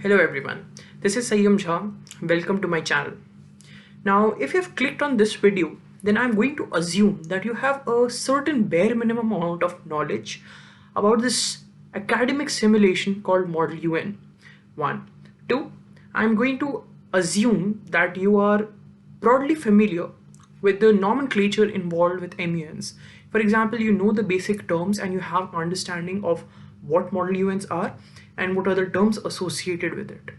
Hello everyone, this is Sayyam Jha. Welcome to my channel. Now, if you have clicked on this video, then I'm going to assume that you have a certain bare minimum amount of knowledge about this academic simulation called Model UN. One. Two, I'm going to assume that you are broadly familiar with the nomenclature involved with MUNs. For example, you know the basic terms and you have understanding of what Model UNs are and what are the terms associated with it.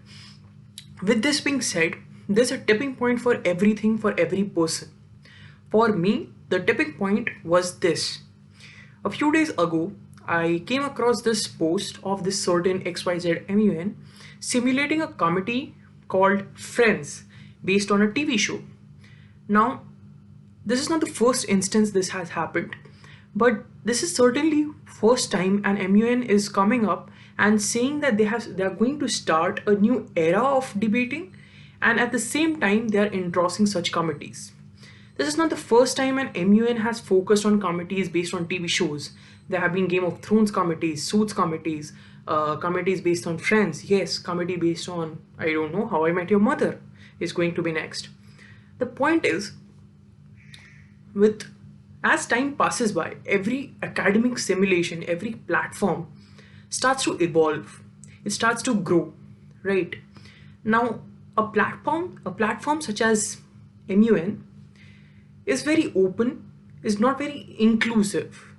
With this being said, there's a tipping point for everything for every person. For me, the tipping point was this. A few days ago, I came across this post of this certain XYZ MUN simulating a committee called Friends based on a TV show. Now, this is not the first instance this has happened, but this is certainly first time an MUN is coming up and saying that they are going to start a new era of debating, and at the same time they are endorsing such committees. This is not the first time an MUN has focused on committees based on TV shows. There have been Game of Thrones committees, Suits committees, committees based on Friends. Yes, committee based on, I don't know, How I Met Your Mother is going to be next. The point is, as time passes by, every academic simulation, every platform starts to evolve. It starts to grow, right? Now, a platform such as MUN is very open, is not very inclusive.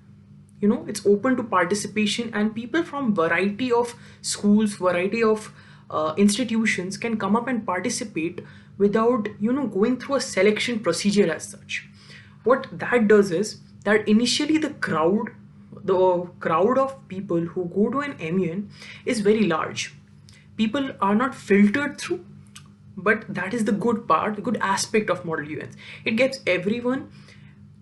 You know, it's open to participation, and people from variety of schools, variety of institutions can come up and participate without, going through a selection procedure as such. What that does is that initially the crowd of people who go to an MUN is very large. People are not filtered through, but that is the good part, the good aspect of Model UNs. It gives everyone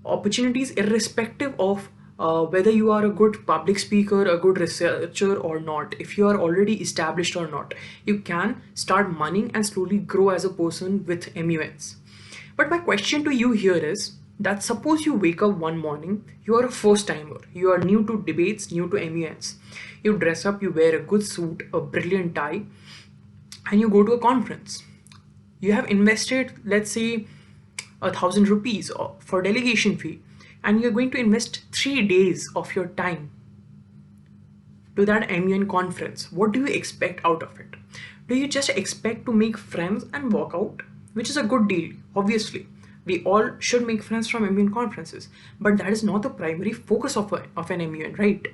opportunities irrespective of whether you are a good public speaker, a good researcher or not. If you are already established or not, you can start money and slowly grow as a person with MUNs. But my question to you here is that suppose you wake up one morning, you are a first timer, you are new to debates, new to MUNs. You dress up, you wear a good suit, a brilliant tie, and you go to a conference. You have invested, let's say, 1,000 rupees for delegation fee, and you're going to invest 3 days of your time to that MUN conference. What do you expect out of it? Do you just expect to make friends and walk out? Which is a good deal, obviously. We all should make friends from MUN conferences, but that is not the primary focus of an MUN, right?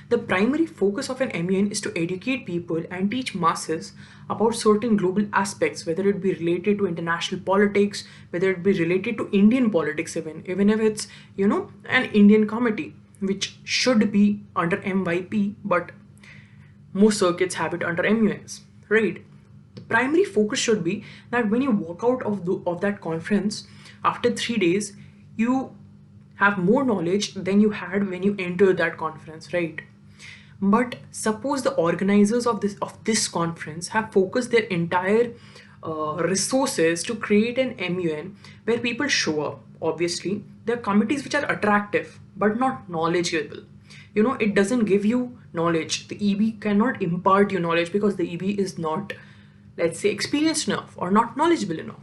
The primary focus of an MUN is to educate people and teach masses about certain global aspects, whether it be related to international politics, whether it be related to Indian politics even if it's, an Indian committee, which should be under MYP, but most circuits have it under MUNs, right? The primary focus should be that when you walk out of that conference, after 3 days, you have more knowledge than you had when you entered that conference, right? But suppose the organizers of this conference have focused their entire resources to create an MUN where people show up. Obviously, there are committees which are attractive but not knowledgeable. It doesn't give you knowledge. The EB cannot impart you knowledge because the EB is not, let's say, experienced enough or not knowledgeable enough.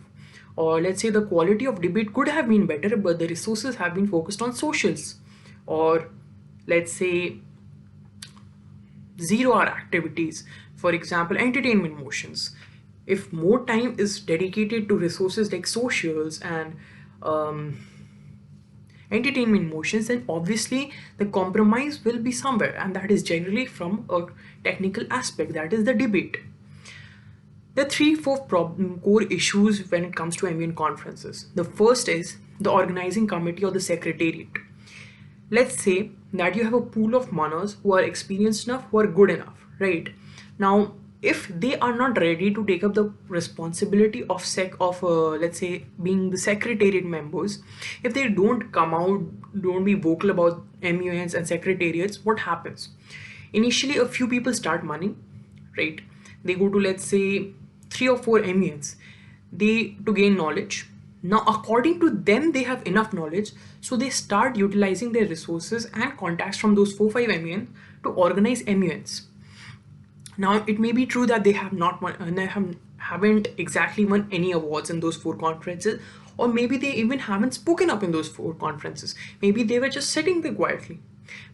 Or let's say the quality of debate could have been better, but the resources have been focused on socials, or let's say 0-hour activities, for example, entertainment motions. If more time is dedicated to resources like socials and entertainment motions, then obviously the compromise will be somewhere, and that is generally from a technical aspect, that is the debate. There are 3-4 core issues when it comes to MUN conferences. The first is the organizing committee or the secretariat. Let's say that you have a pool of mothers who are experienced enough, who are good enough, right? Now, if they are not ready to take up the responsibility of let's say, being the secretariat members, if they don't come out, don't be vocal about MUNs and secretariats, what happens? Initially, a few people start money, right? They go to, let's say, 3 or 4 MUNs to gain knowledge. Now, according to them, they have enough knowledge, so they start utilizing their resources and contacts from those 4-5 MUN to organize MUNs. Now, it may be true that they have not won, haven't exactly won any awards in those four conferences, or maybe they even haven't spoken up in those four conferences. Maybe they were just sitting there quietly.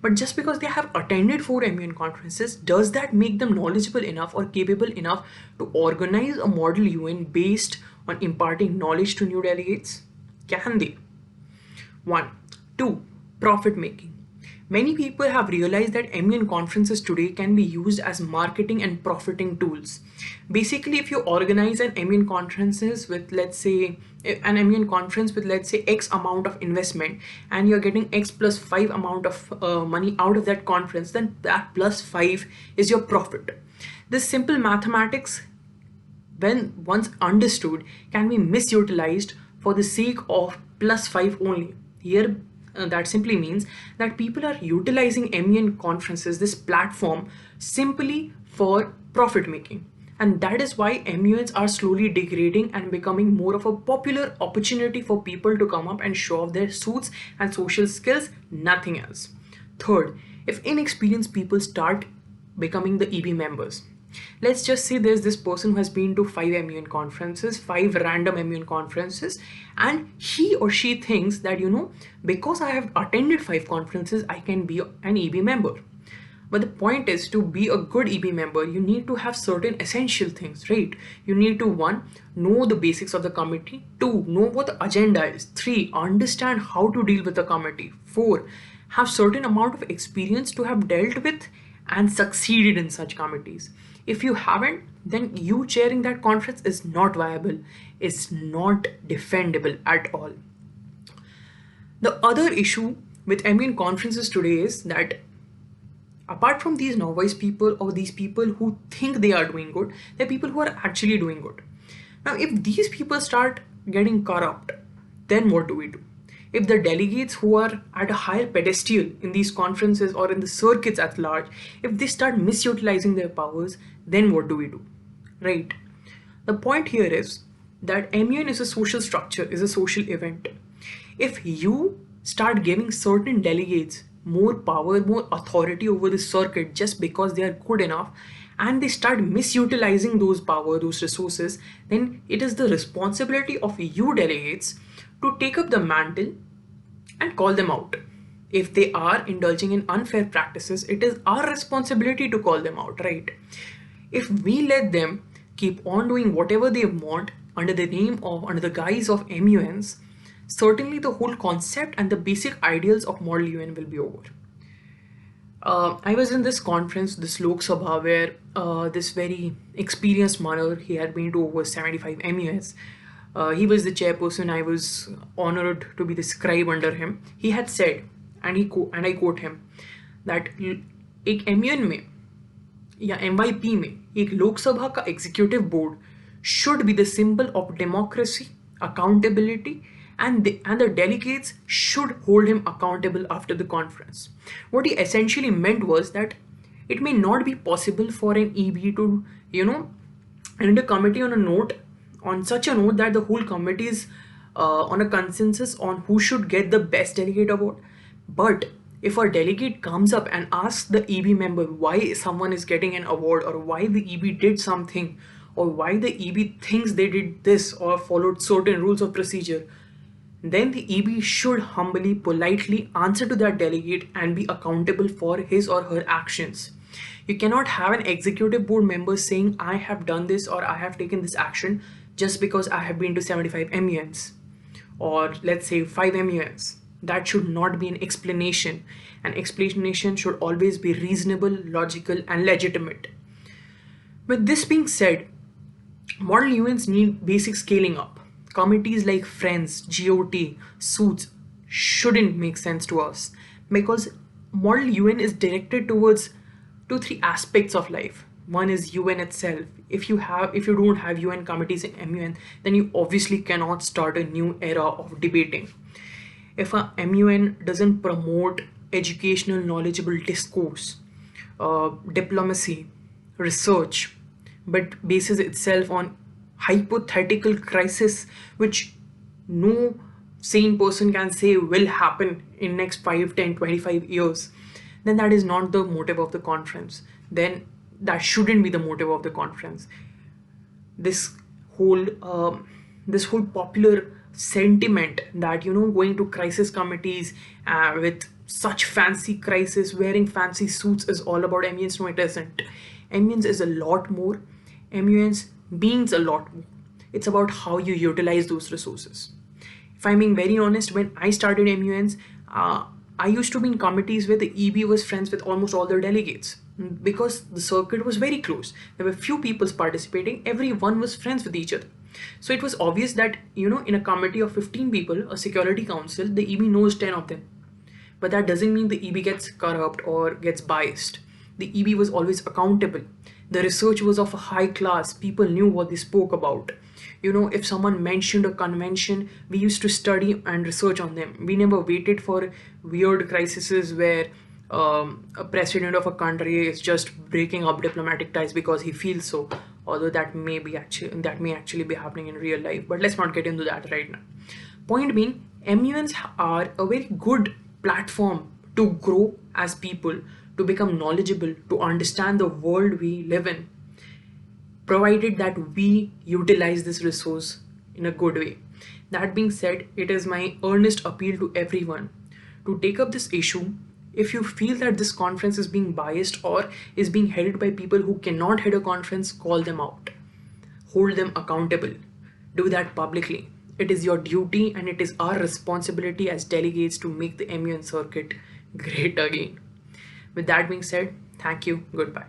But just because they have attended four MUN conferences, does that make them knowledgeable enough or capable enough to organize a model UN based on imparting knowledge to new delegates? Can they? One. Two, profit making. Many people have realized that MUN conferences today can be used as marketing and profiting tools. Basically, if you organize an MUN conferences with, let's say, an MUN conference with, let's say, X amount of investment, and you're getting X plus 5 amount of money out of that conference, then that plus 5 is your profit. This simple mathematics, when once understood, can be misutilized for the sake of plus 5 only. Here, that simply means that people are utilizing MUN conferences, this platform, simply for profit making. And that is why MUNs are slowly degrading and becoming more of a popular opportunity for people to come up and show off their suits and social skills, nothing else. Third, if inexperienced people start becoming the EB members, let's just say there's this person who has been to 5 MUN conferences, 5 random MUN conferences, and he or she thinks that, because I have attended 5 conferences, I can be an EB member. But the point is, to be a good EB member, you need to have certain essential things, right? You need to, one, know the basics of the committee. Two, know what the agenda is. Three, understand how to deal with the committee. Four, have certain amount of experience to have dealt with and succeeded in such committees. If you haven't, then you chairing that conference is not viable. It's not defendable at all. The other issue with MUN conferences today is that apart from these novice people or these people who think they are doing good, there are people who are actually doing good. Now, if these people start getting corrupt, then what do we do? If the delegates who are at a higher pedestal in these conferences or in the circuits at large, if they start misutilizing their powers, then what do we do? Right? The point here is that MUN is a social structure, is a social event. If you start giving certain delegates more power, more authority over the circuit just because they are good enough, and they start misutilizing those power, those resources, then it is the responsibility of you delegates to take up the mantle and call them out. If they are indulging in unfair practices, it is our responsibility to call them out, right? If we let them keep on doing whatever they want under the guise of MUNs, certainly the whole concept and the basic ideals of Model UN will be over. I was in this conference, this Lok Sabha, where this very experienced Manar, he had been to over 75 MUNs. He was the chairperson. I was honored to be the scribe under him. He had said, and I quote him, that एक MUN में या MYP में एक लोकसभा का executive board should be the symbol of democracy, accountability, and the delegates should hold him accountable after the conference. What he essentially meant was that it may not be possible for an EB to, end a committee on such a note that the whole committee is on a consensus on who should get the best delegate award. But if a delegate comes up and asks the EB member why someone is getting an award, or why the EB did something, or why the EB thinks they did this or followed certain rules of procedure, then the EB should humbly, politely answer to that delegate and be accountable for his or her actions. You cannot have an executive board member saying, I have done this or I have taken this action just because I have been to 75 MUNs or let's say 5 MUNs. That should not be an explanation. An explanation should always be reasonable, logical, and legitimate. With this being said, Model UNs need basic scaling up. Committees like Friends, GOT, Suits shouldn't make sense to us because Model UN is directed towards 2-3 aspects of life. One is UN itself. If you don't have UN committees in MUN, then you obviously cannot start a new era of debating. If a MUN doesn't promote educational, knowledgeable discourse, diplomacy, research, but bases itself on hypothetical crisis which no sane person can say will happen in next 5, 10, 25 years, then that is not the motive of the conference. Then that shouldn't be the motive of the conference. This whole this whole popular sentiment that going to crisis committees with such fancy crisis wearing fancy suits is all about MUNs. No, it isn't. MUNs is a lot more. MUNs means a lot more. It's about how you utilize those resources. If I'm being very honest, when I started MUNs, I used to be in committees where the EB was friends with almost all their delegates because the circuit was very close. There were few people participating, everyone was friends with each other. So it was obvious that, in a committee of 15 people, a security council, the EB knows 10 of them. But that doesn't mean the EB gets corrupt or gets biased. The EB was always accountable. The research was of a high class. People knew what they spoke about. If someone mentioned a convention, we used to study and research on them. We never waited for weird crises where a president of a country is just breaking up diplomatic ties because he feels so. Although that may actually be happening in real life. But let's not get into that right now. Point being, MUNs are a very good platform to grow as people, to become knowledgeable, to understand the world we live in, provided that we utilize this resource in a good way. That being said, it is my earnest appeal to everyone to take up this issue. If you feel that this conference is being biased or is being headed by people who cannot head a conference, call them out. Hold them accountable. Do that publicly. It is your duty and it is our responsibility as delegates to make the MUN circuit great again. With that being said, thank you. Goodbye.